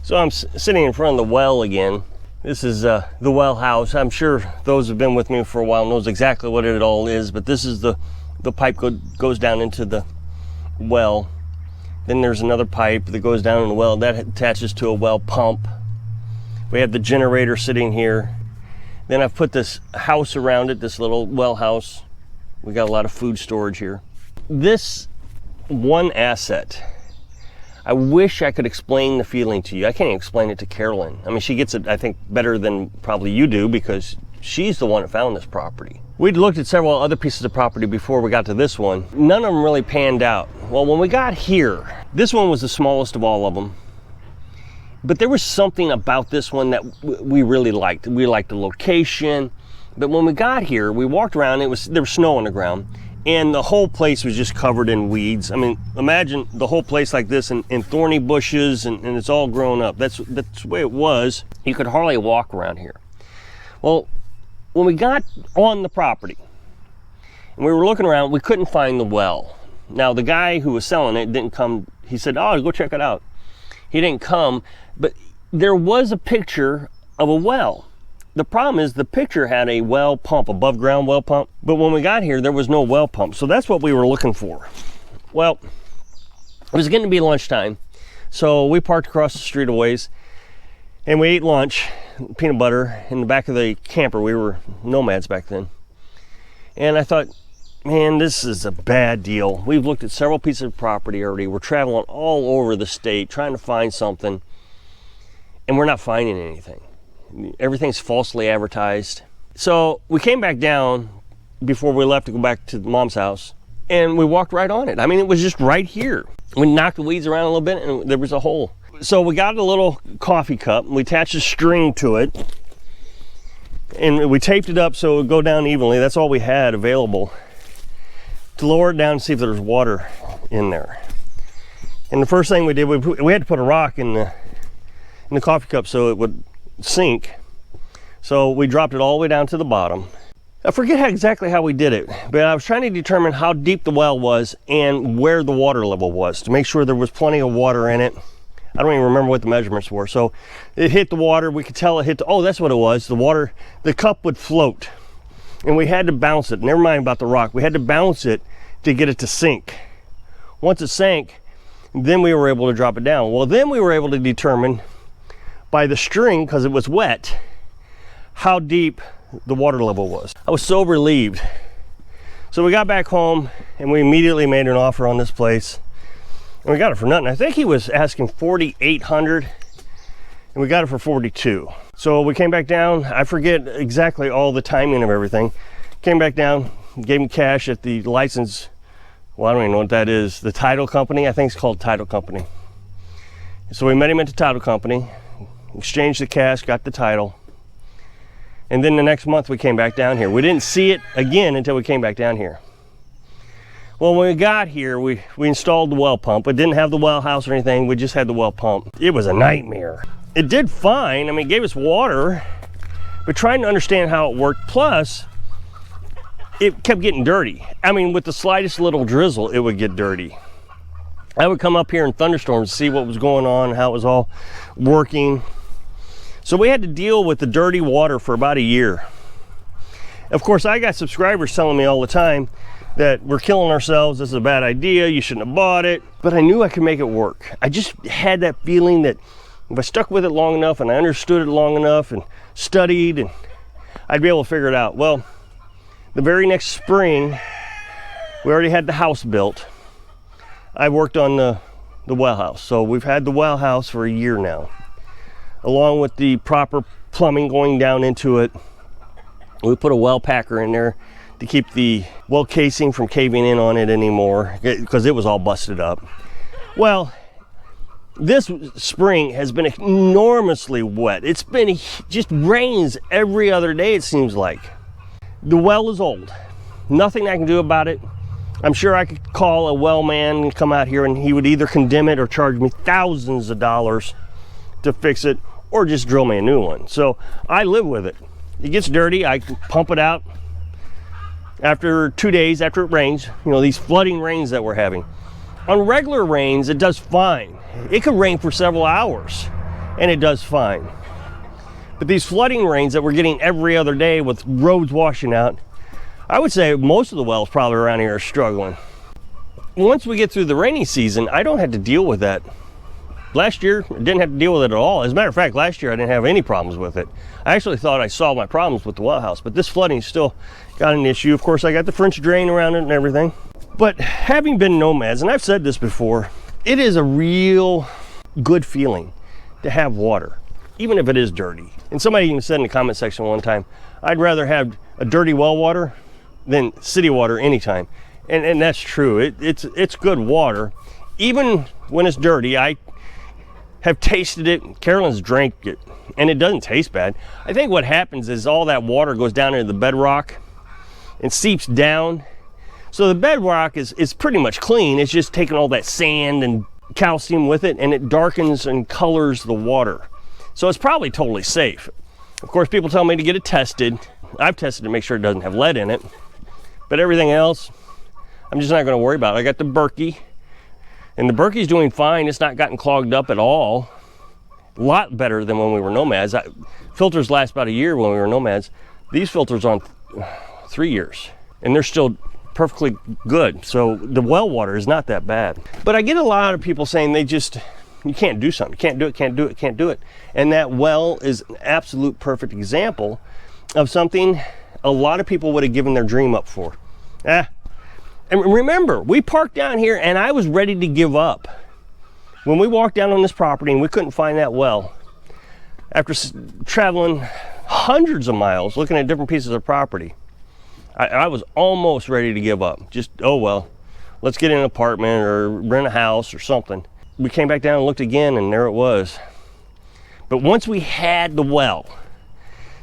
So I'm sitting in front of the well again. This is the well house. I'm sure those who've been with me for a while knows exactly what it all is, but this is the pipe goes down into the well. Then there's another pipe that goes down in the well that attaches to a well pump. We have the generator sitting here. Then I've put this house around it, this little well house. We got a lot of food storage here. This one asset, I wish I could explain the feeling to you. I can't even explain it to Carolyn. I mean, she gets it, I think, better than probably you do because she's the one that found this property. We'd looked at several other pieces of property before we got to this one. None of them really panned out. Well, when we got here, this one was the smallest of all of them. But there was something about this one that we really liked. We liked the location. But when we got here, we walked around, there was snow on the ground. And the whole place was just covered in weeds. I mean, imagine the whole place like this in thorny bushes and it's all grown up. That's the way it was. You could hardly walk around here. Well, when we got on the property and we were looking around, we couldn't find the well. Now, the guy who was selling it didn't come. He said, oh, go check it out. He didn't come, but there was a picture of a well. The problem is the picture had a well pump, above ground well pump, but when we got here, there was no well pump. So that's what we were looking for. Well, it was getting to be lunchtime. So we parked across the street a ways and we ate lunch, peanut butter in the back of the camper. We were nomads back then. And I thought, man, this is a bad deal. We've looked at several pieces of property already. We're traveling all over the state trying to find something and we're not finding anything. Everything's falsely advertised. So we came back down before we left to go back to Mom's house and we walked right on it. I mean, it was just right here. We knocked the weeds around a little bit and there was a hole. So we got a little coffee cup and we attached a string to it and we taped it up so it would go down evenly. That's all we had available to lower it down and see if there was water in there. And the first thing we did, we had to put a rock in the coffee cup so it would sink. So we dropped it all the way down to the bottom. I forget exactly how we did it, but I was trying to determine how deep the well was and where the water level was to make sure there was plenty of water in it. I don't even remember what the measurements were. So it hit the water. We could tell it hit oh, that's what it was. The water, the cup would float and we had to bounce it. Never mind about the rock. We had to bounce it to get it to sink. Once it sank, then we were able to drop it down. Well, then we were able to determine by the string, because it was wet, how deep the water level was. I was so relieved. So we got back home and we immediately made an offer on this place and we got it for nothing. I think he was asking $4,800 and we got it for $42. So we came back down. I forget exactly all the timing of everything. Came back down, gave him cash at the license. Well, I don't even know what that is. The title company, I think it's called title company. So we met him at the title company, exchanged the cash, got the title. And then the next month we came back down here. We didn't see it again until we came back down here. Well, when we got here, we installed the well pump. We didn't have the well house or anything. We just had the well pump. It was a nightmare. It did fine. I mean, it gave us water, but trying to understand how it worked. Plus, it kept getting dirty. I mean, with the slightest little drizzle, it would get dirty. I would come up here in thunderstorms to see what was going on, how it was all working. So we had to deal with the dirty water for about a year. Of course, I got subscribers telling me all the time that we're killing ourselves, this is a bad idea, you shouldn't have bought it. But I knew I could make it work. I just had that feeling that if I stuck with it long enough and I understood it long enough and studied, and I'd be able to figure it out. Well, the very next spring, we already had the house built. I worked on the well house. So we've had the well house for a year now, along with the proper plumbing going down into it. We put a well packer in there to keep the well casing from caving in on it anymore because it was all busted up. Well, this spring has been enormously wet. It's been just rains every other day, it seems like. The well is old. Nothing I can do about it. I'm sure I could call a well man and come out here and he would either condemn it or charge me thousands of dollars to fix it or just drill me a new one. So I live with it. It gets dirty, I pump it out. After 2 days, after it rains, you know, these flooding rains that we're having. On regular rains, it does fine. It could rain for several hours and it does fine. But these flooding rains that we're getting every other day with roads washing out, I would say most of the wells probably around here are struggling. Once we get through the rainy season, I don't have to deal with that. Last year, I didn't have to deal with it at all. As a matter of fact, last year I didn't have any problems with it. I actually thought I solved my problems with the well house, but this flooding still got an issue. Of course, I got the French drain around it and everything. But having been nomads, and I've said this before, it is a real good feeling to have water, even if it is dirty. And somebody even said in the comment section one time, I'd rather have a dirty well water than city water anytime. And that's true. It's good water. Even when it's dirty, I have tasted it. Carolyn's drank it, and it doesn't taste bad. I think what happens is all that water goes down into the bedrock and seeps down. So the bedrock is pretty much clean. It's just taking all that sand and calcium with it, and it darkens and colors the water. So it's probably totally safe. Of course, people tell me to get it tested. I've tested to make sure it doesn't have lead in it. But everything else, I'm just not going to worry about it. I got the Berkey, and the Berkey's doing fine. It's not gotten clogged up at all. A lot better than when we were nomads. Filters last about a year when we were nomads. These filters on 3 years, and they're still perfectly good. So the well water is not that bad. But I get a lot of people saying you can't do something. You can't do it, can't do it, can't do it. And that well is an absolute perfect example of something a lot of people would have given their dream up for. And remember, we parked down here and I was ready to give up. When we walked down on this property and we couldn't find that well, after traveling hundreds of miles looking at different pieces of property, I was almost ready to give up. Just, oh well, let's get in an apartment or rent a house or something. We came back down and looked again, and there it was. But once we had the well,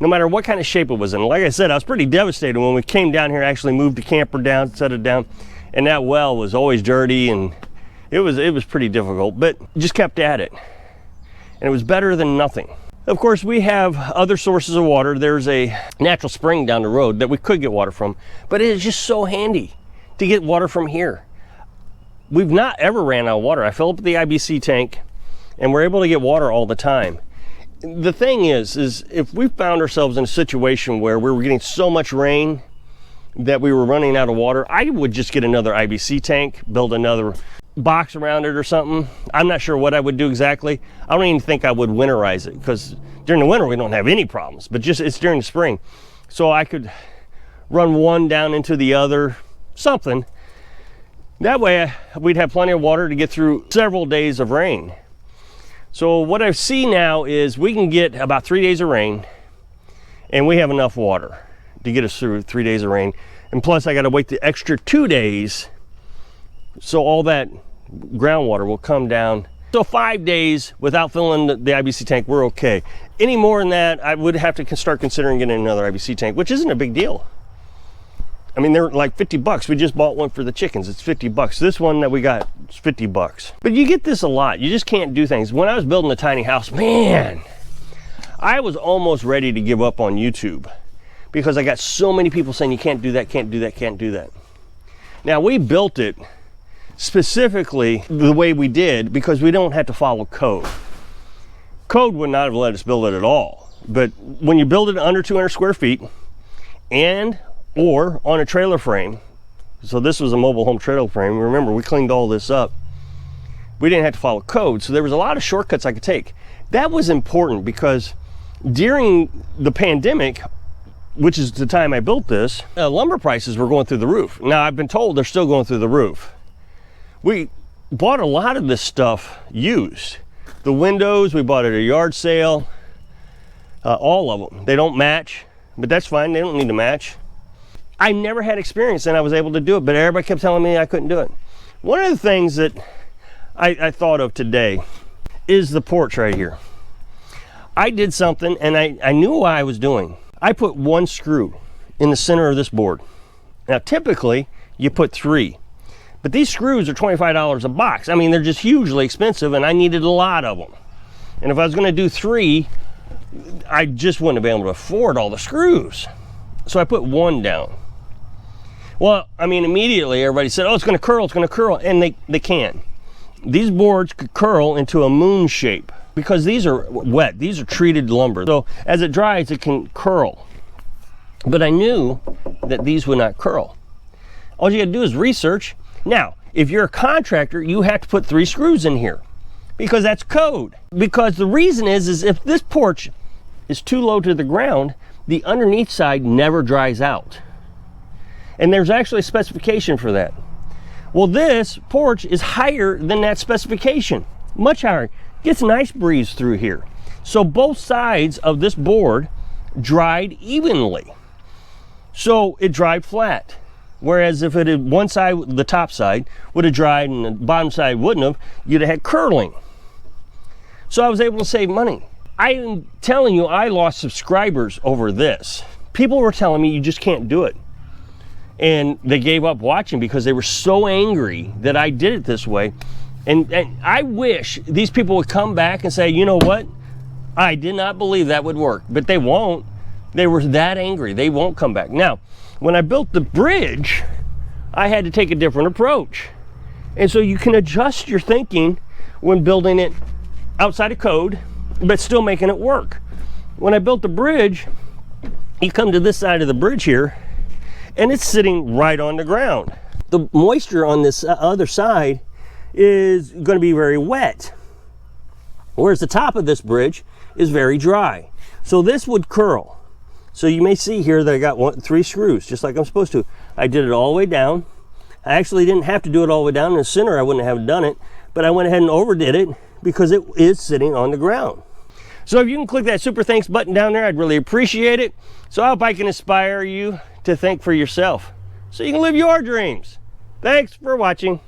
no matter what kind of shape it was in, like I said, I was pretty devastated when we came down here, actually moved the camper down, set it down, and that well was always dirty, and it was pretty difficult, but just kept at it. And it was better than nothing. Of course, we have other sources of water. There's a natural spring down the road that we could get water from, but it is just so handy to get water from here. We've not ever ran out of water. I fill up the IBC tank and we're able to get water all the time. The thing is if we found ourselves in a situation where we were getting so much rain that we were running out of water, I would just get another IBC tank, build another box around it or something. I'm not sure what I would do exactly. I don't even think I would winterize it, because during the winter we don't have any problems, but just it's during the spring. So I could run one down into the other, something. That way we'd have plenty of water to get through several days of rain. So what I see now is we can get about 3 days of rain and we have enough water to get us through 3 days of rain. And plus I got to wait the extra 2 days so all that groundwater will come down. So 5 days without filling the IBC tank, we're okay. Any more than that, I would have to start considering getting another IBC tank, which isn't a big deal. I mean, they're like 50 bucks. We just bought one for the chickens. It's 50 bucks. This one that we got is 50 bucks. But you get this a lot. You just can't do things. When I was building a tiny house, man, I was almost ready to give up on YouTube because I got so many people saying you can't do that, can't do that, can't do that. Now, we built it specifically the way we did because we don't have to follow code. Code would not have let us build it at all. But when you build it under 200 square feet or on a trailer frame, so this was a mobile home trailer frame. Remember, we cleaned all this up. We didn't have to follow code, so there was a lot of shortcuts I could take. That was important because during the pandemic, which is the time I built this, lumber prices were going through the roof. Now, I've been told they're still going through the roof. We bought a lot of this stuff used. The windows, we bought at a yard sale, all of them. They don't match, but that's fine. They don't need to match. I never had experience and I was able to do it, but everybody kept telling me I couldn't do it. One of the things that I thought of today is the porch right here. I did something and I knew what I was doing. I put one screw in the center of this board. Now, typically you put 3, but these screws are $25 a box. I mean, they're just hugely expensive and I needed a lot of them. And if I was gonna do 3, I just wouldn't have been able to afford all the screws. So I put 1 down. Well, I mean, immediately everybody said, oh, it's gonna curl, and they can. These boards could curl into a moon shape. because these are wet. These are treated lumber. So as it dries, it can curl. But I knew that these would not curl. All you gotta do is research. Now, if you're a contractor, you have to put 3 screws in here because that's code. Because the reason is if this porch is too low to the ground, the underneath side never dries out. And there's actually a specification for that. Well, this porch is higher than that specification, much higher. Gets a nice breeze through here. So both sides of this board dried evenly. So it dried flat. Whereas if it had one side, the top side, would have dried and the bottom side wouldn't have, you'd have had curling. So I was able to save money. I am telling you, I lost subscribers over this. People were telling me you just can't do it. And they gave up watching because they were so angry that I did it this way. And I wish these people would come back and say, you know what? I did not believe that would work, but they won't. They were that angry, they won't come back. Now, when I built the bridge, I had to take a different approach. And so you can adjust your thinking when building it outside of code, but still making it work. When I built the bridge, you come to this side of the bridge here, and it's sitting right on the ground. The moisture on this other side is going to be very wet, whereas the top of this bridge is very dry. So this would curl. So you may see here that I got 3 screws, just like I'm supposed to. I did it all the way down. I actually didn't have to do it all the way down in the center. I wouldn't have done it, but I went ahead and overdid it because it is sitting on the ground. So if you can click that super thanks button down there, I'd really appreciate it. So I hope I can inspire you to think for yourself so you can live your dreams. Thanks for watching.